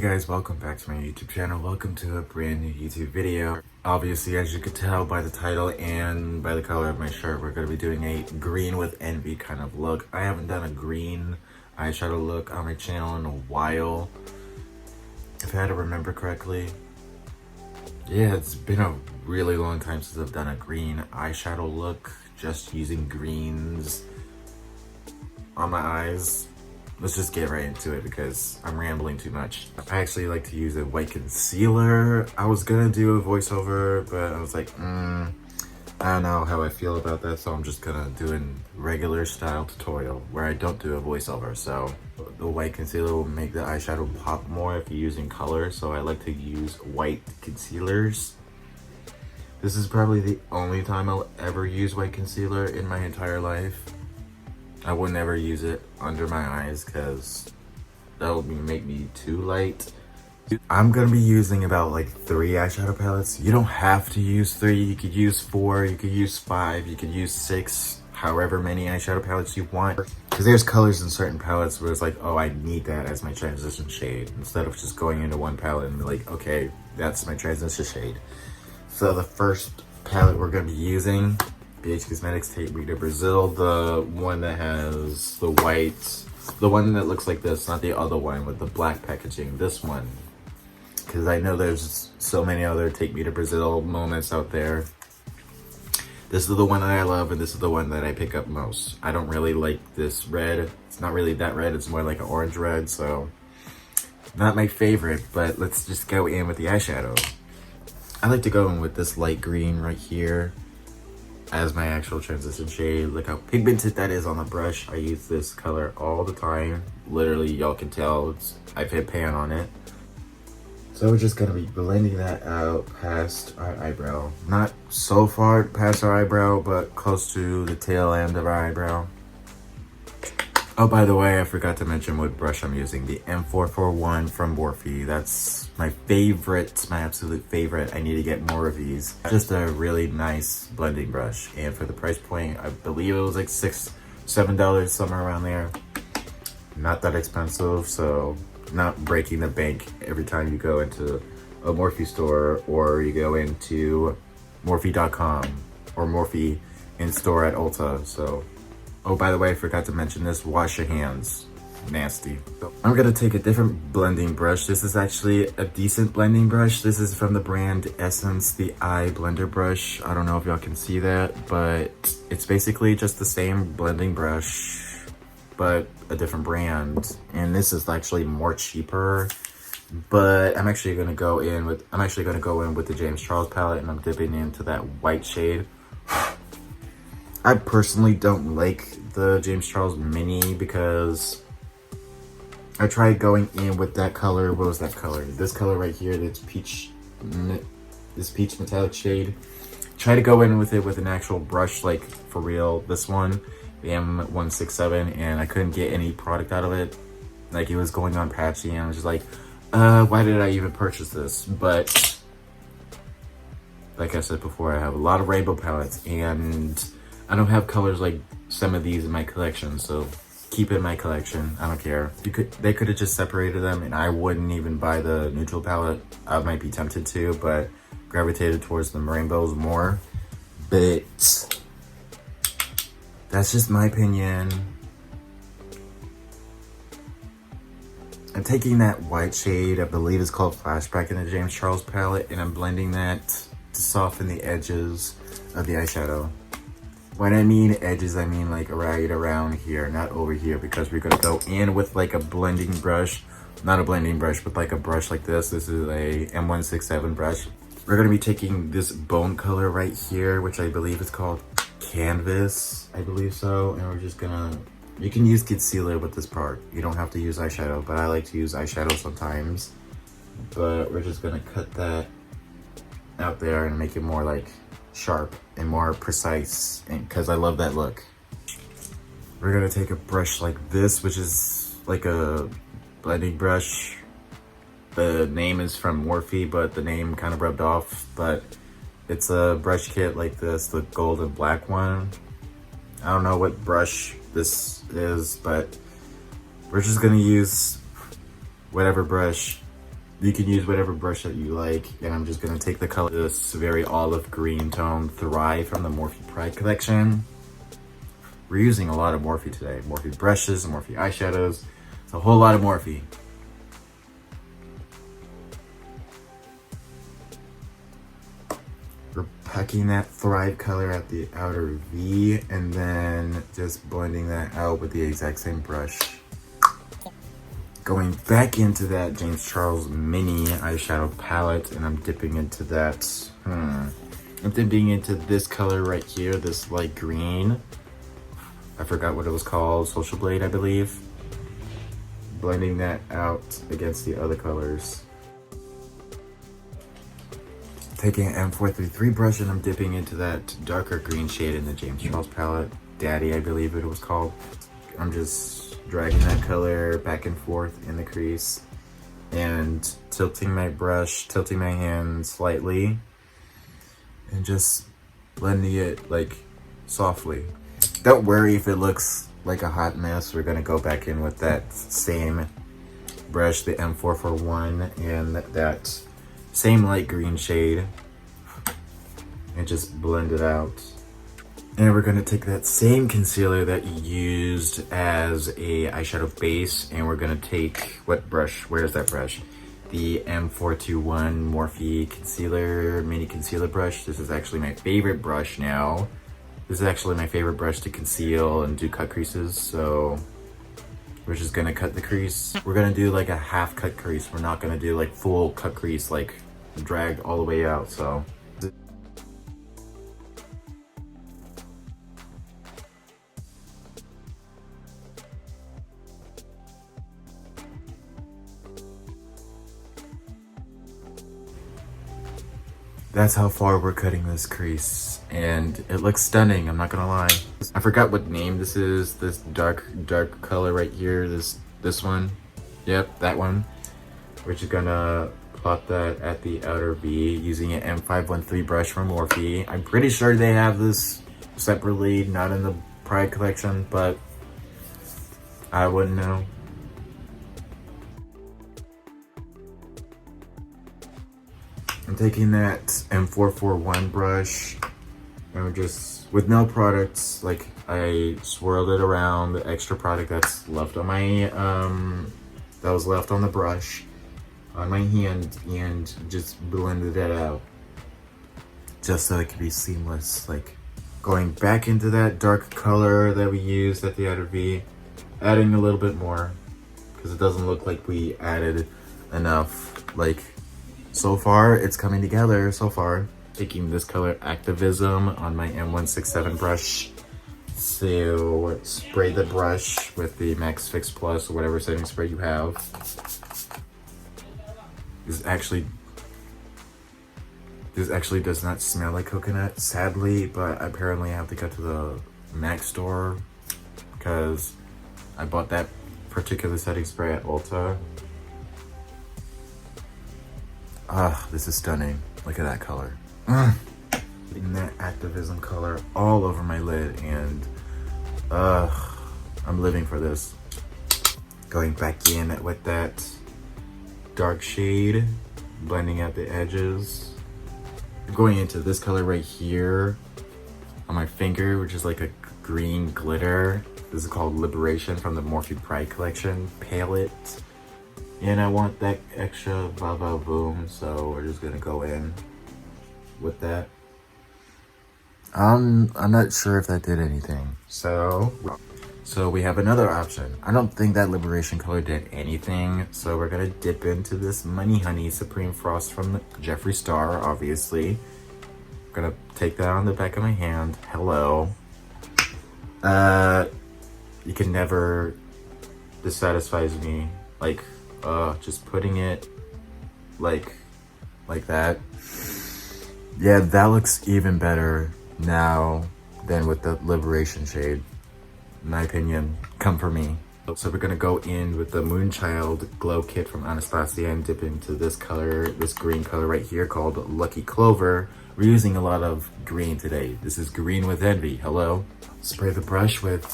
guys, welcome back to my YouTube channel. Welcome to a brand new YouTube video. Obviously, as you could tell by the title and by the color of my shirt, we're going to be doing a green with envy kind of look. I haven't done a green eyeshadow look on my channel in a while, if I had to remember correctly. Yeah, it's been a really long time since I've done a green eyeshadow look, just using greens on my eyes. Let's just get right into it because I'm rambling too much. I actually like to use a white concealer. I was gonna do a voiceover, but I was like, I don't know how I feel about that, so I'm just gonna do a regular style tutorial where I don't do a voiceover. So the white concealer will make the eyeshadow pop more if you're using color, so I like to use white concealers. This is probably the only time I'll ever use white concealer in my entire life. I would never use it under my eyes because that would make me too light. I'm gonna be using about like 3 eyeshadow palettes. You don't have to use 3, you could use 4, you could use 5, you could use 6, however many eyeshadow palettes you want. Because there's colors in certain palettes where it's like, oh, I need that as my transition shade. Instead of just going into one palette and be like, okay, that's my transition shade. So the first palette we're gonna be using, BH Cosmetics Take Me to Brazil, the one that has the white, the one that looks like this, not the other one with the black packaging, this one. Because I know there's so many other Take Me to Brazil moments out there. This is the one that I love, and this is the one that I pick up most. I don't really like this red. It's not really that red, it's more like an orange red, so not my favorite, but let's just go in with the eyeshadow. I like to go in with this light green right here as my actual transition shade. Look how pigmented that is on the brush. I use this color all the time. Literally, y'all can tell I've hit pan on it. So we're just gonna be blending that out past our eyebrow. Not so far past our eyebrow, but close to the tail end of our eyebrow. Oh, by the way, I forgot to mention what brush I'm using. The M441 from Morphe. That's my favorite, my absolute favorite. I need to get more of these. Just a really nice blending brush. And for the price point, I believe it was like $6, $7, somewhere around there. Not that expensive, so not breaking the bank every time you go into a Morphe store or you go into Morphe.com or Morphe in store at Ulta, so. Oh, by the way, I forgot to mention this, wash your hands. Nasty. So I'm gonna take a different blending brush. This is actually a decent blending brush. This is from the brand Essence, the Eye Blender Brush. I don't know if y'all can see that, but it's basically just the same blending brush, but a different brand. And this is actually more cheaper, but I'm actually gonna go in with the James Charles palette, and I'm dipping into that white shade. I personally don't like the James Charles Mini because I tried going in with that color. What was that color? This color right here, this peach metallic shade. Try to go in with it with an actual brush, like for real, this one, the M167, and I couldn't get any product out of it. Like, it was going on patchy, and I was just like, why did I even purchase this? But like I said before, I have a lot of rainbow palettes, and I don't have colors like some of these in my collection, so keep it in my collection. I don't care. They could have just separated them, and I wouldn't even buy the neutral palette. I might be tempted to, but gravitated towards the rainbows more. But that's just my opinion. I'm taking that white shade, I believe it's called Flashback, in the James Charles palette, and I'm blending that to soften the edges of the eyeshadow. When I mean edges, I mean like right around here, not over here, because we're gonna go in with like a blending brush. Not a blending brush, but like a brush like this. This is a M167 brush. We're gonna be taking this bone color right here, which I believe is called Canvas. I believe so. And we're just gonna, you can use concealer with this part. You don't have to use eyeshadow, but I like to use eyeshadow sometimes. But we're just gonna cut that out there and make it more like sharp and more precise, and because I love that look. We're gonna take a brush like this, which is like a blending brush. The name is from Morphe, but the name kind of rubbed off, but it's a brush kit like this, the gold and black one. I don't know what brush this is, but we're just gonna use whatever brush You can use whatever brush that you like, and I'm just gonna take the color, this very olive green tone, Thrive from the Morphe Pride collection. We're using a lot of Morphe today. Morphe brushes, Morphe eyeshadows. It's a whole lot of Morphe. We're packing that Thrive color at the outer V and then just blending that out with the exact same brush. Going back into that James Charles mini eyeshadow palette, and I'm dipping into that, I'm dipping into this color right here, this light green. I forgot what it was called, Social Blade, I believe. Blending that out against the other colors. Taking an M433 brush, and I'm dipping into that darker green shade in the James Charles palette. Daddy, I believe it was called. I'm just dragging that color back and forth in the crease and tilting my brush, tilting my hand slightly, and just blending it like softly. Don't worry if it looks like a hot mess. We're gonna go back in with that same brush, the M441, and that same light green shade, and just blend it out. And we're gonna take that same concealer that you used as a eyeshadow base, and we're gonna take, what brush? Where's that brush? The M421 Morphe concealer, mini concealer brush. This is actually my favorite brush now. This is actually my favorite brush to conceal and do cut creases, so we're just gonna cut the crease. We're gonna do like a half cut crease. We're not gonna do like full cut crease, like drag all the way out, so. That's how far we're cutting this crease, and it looks stunning, I'm not gonna lie. I forgot what name this is, this dark color right here, this one. Yep, that one. We're just gonna plot that at the outer V using an M513 brush from Morphe. I'm pretty sure they have this separately, not in the Pride collection, but I wouldn't know. I'm taking that M441 brush, and we're just, with no products, like I swirled it around the extra product that's left on my, that was left on the brush, on my hand, and just blended it out. Just so it could be seamless, like going back into that dark color that we used at the outer V, adding a little bit more, because it doesn't look like we added enough, like, so far, it's coming together so far. Taking this color Activism on my M167 brush. So spray the brush with the Max Fix Plus or whatever setting spray you have. This actually does not smell like coconut, sadly, but apparently I have to go to the MAC store because I bought that particular setting spray at Ulta. Ah, this is stunning. Look at that color. Getting that Activism color all over my lid, and I'm living for this. Going back in with that dark shade, blending out the edges. Going into this color right here on my finger, which is like a green glitter. This is called Liberation from the Morphe Pride collection palette. And I want that extra va boom, so we're just gonna go in with that. I'm not sure if that did anything. So we have another option. I don't think that Liberation color did anything, so we're gonna dip into this Money Honey Supreme Frost from Jeffree Star, obviously. I'm gonna take that on the back of my hand. Hello. You can never, this satisfies me. Like, just putting it like that. Yeah, that looks even better now than with the Liberation shade. In my opinion, come for me. So we're gonna go in with the Moonchild Glow Kit from Anastasia and dip into this color, this green color right here called Lucky Clover. We're using a lot of green today. This is Green with Envy, hello. Spray the brush with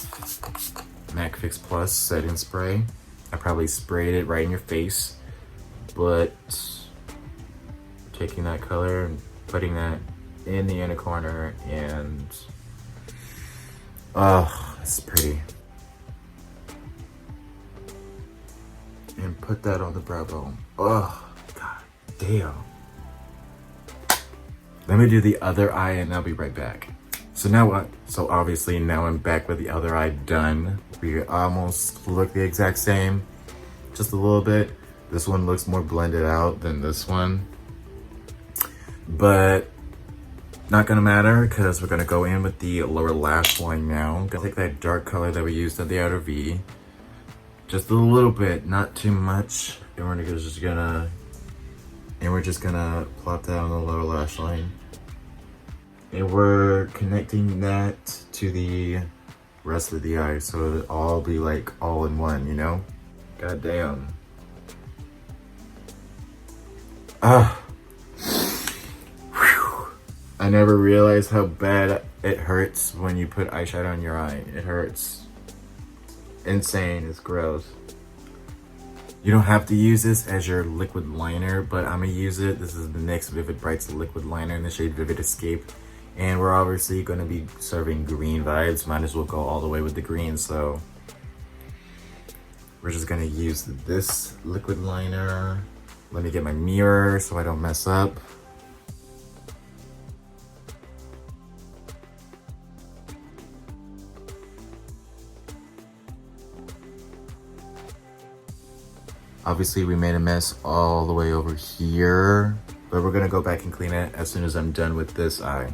MAC Fix Plus setting spray. I probably sprayed it right in your face. but taking that color and putting that in the inner corner, and oh, it's pretty. And put that on the brow bone. Oh, god damn. Let me do the other eye and I'll be right back. So now what? So obviously now I'm back with the other eye done. We almost look the exact same, just a little bit. This one looks more blended out than this one, but not gonna matter because we're gonna go in with the lower lash line now. Gonna take that dark color that we used on the outer V, just a little bit, not too much, and we're just gonna plop that on the lower lash line. And we're connecting that to the rest of the eye so it'll all be like all in one, you know? God damn. Ah. Whew. I never realized how bad it hurts when you put eyeshadow on your eye. It hurts. Insane, it's gross. You don't have to use this as your liquid liner, but I'm gonna use it. This is the NYX Vivid Brights liquid liner in the shade Vivid Escape. And we're obviously gonna be serving green vibes. Might as well go all the way with the green, so we're just gonna use this liquid liner. Let me get my mirror so I don't mess up. Obviously we made a mess all the way over here, but we're gonna go back and clean it as soon as I'm done with this eye.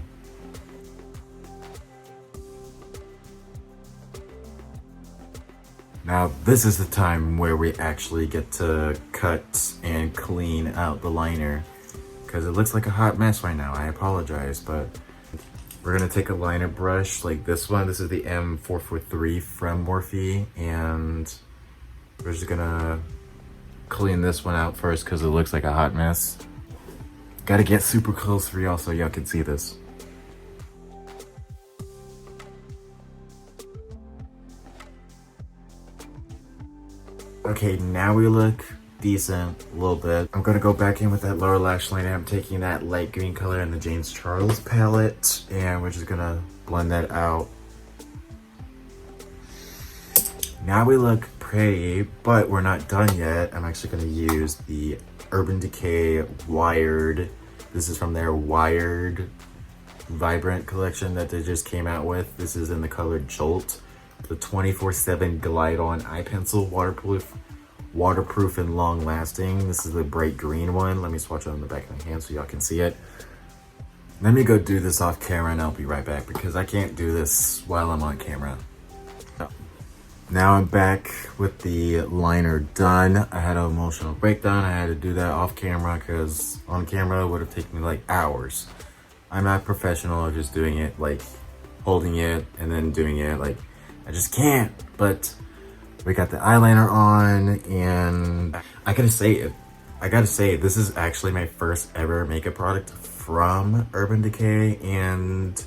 Now this is the time where we actually get to cut and clean out the liner, because it looks like a hot mess right now. I apologize, but we're gonna take a liner brush like this one. This is the M443 from Morphe, and we're just gonna clean this one out first because it looks like a hot mess. Gotta get super close for y'all so y'all can see this. Okay, now we look decent a little bit. I'm gonna go back in with that lower lash line. I'm taking that light green color in the James Charles palette, and we're just gonna blend that out. Now we look pretty, but we're not done yet. I'm actually gonna use the Urban Decay Wired. This is from their Wired Vibrant collection that they just came out with. This is in the color Jolt. The 24/7 Glide On Eye Pencil, waterproof and long lasting. This is the bright green one. Let me swatch it on the back of my hand so y'all can see it. Let me go do this off camera and I'll be right back because I can't do this while I'm on camera. Now I'm back with the liner done. I had an emotional breakdown. I had to do that off camera because on camera it would have taken me like hours. I'm not professional of just doing it, like holding it and then doing it. Like I just can't. But we got the eyeliner on, and I gotta say this is actually my first ever makeup product from Urban Decay, and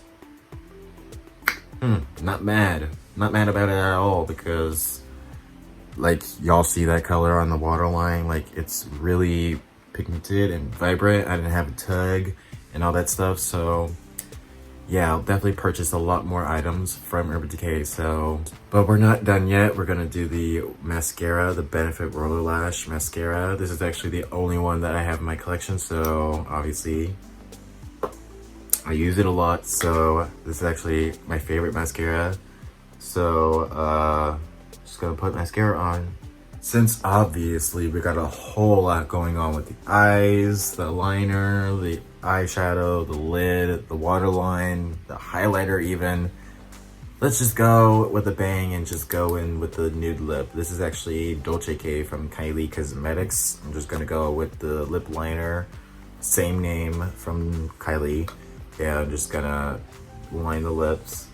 not mad about it at all, because like y'all see that color on the waterline, like it's really pigmented and vibrant. I didn't have a tug and all that stuff, so yeah, I'll definitely purchase a lot more items from Urban Decay. So, but we're not done yet. We're gonna do the mascara, the Benefit Roller Lash mascara. This is actually the only one that I have in my collection, so obviously I use it a lot. So this is actually my favorite mascara. So just gonna put mascara on. Since obviously we got a whole lot going on with the eyes, the liner, the eyeshadow, the lid, the waterline, the highlighter even, let's just go with a bang and just go in with the nude lip. This is actually Dolce K from Kylie Cosmetics. I'm just gonna go with the lip liner, same name from Kylie, and I'm just gonna line the lips,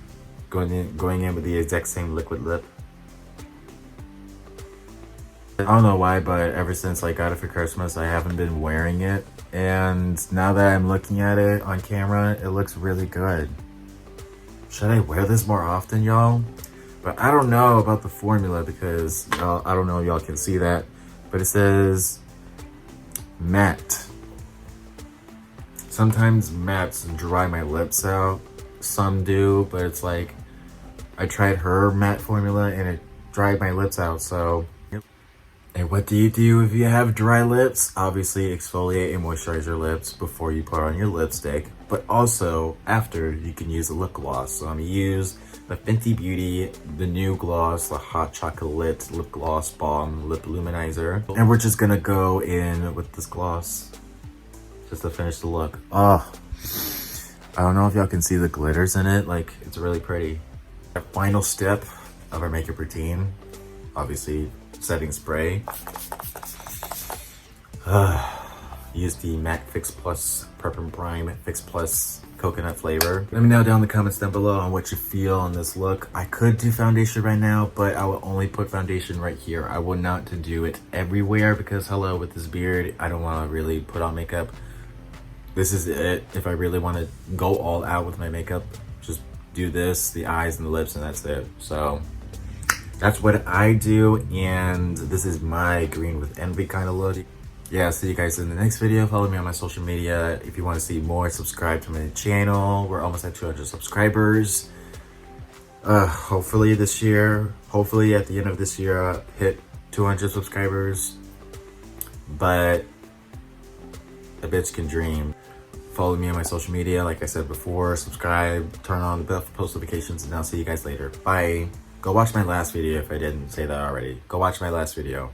going in with the exact same liquid lip. I don't know why, but ever since I got it for Christmas, I haven't been wearing it. And now that I'm looking at it on camera, it looks really good. Should I wear this more often, y'all? But I don't know about the formula because I don't know if y'all can see that. But it says matte. Sometimes mattes dry my lips out. Some do, but it's like, I tried her matte formula and it dried my lips out, so. Yep. And what do you do if you have dry lips? Obviously exfoliate and moisturize your lips before you put on your lipstick, but also after you can use a lip gloss. So I'm gonna use the Fenty Beauty, the new gloss, the Hot Chocolate Lip Gloss Balm Lip Luminizer. And we're just gonna go in with this gloss just to finish the look. Oh, I don't know if y'all can see the glitters in it. Like, it's really pretty. The final step of our makeup routine, obviously setting spray. Use the MAC Fix Plus Prep and Prime Fix Plus coconut flavor. Let me know down in the comments down below on what you feel on this look. I could do foundation right now, but I will only put foundation right here. I will not to do it everywhere because hello, with this beard, I don't want to really put on makeup. This is it. If I really want to go all out with my makeup, just do this, the eyes and the lips, and that's it. So that's what I do, and this is my green with envy kind of look. Yeah, see you guys in the next video. Follow me on my social media. If you want to see more, subscribe to my channel. We're almost at 200 subscribers. Hopefully this year, hopefully at the end of this year, I'll hit 200 subscribers. But a bitch can dream. Follow me on my social media, like I said before. Subscribe, turn on the bell for post notifications, and I'll see you guys later. Bye. Go watch my last video if I didn't say that already. Go watch my last video.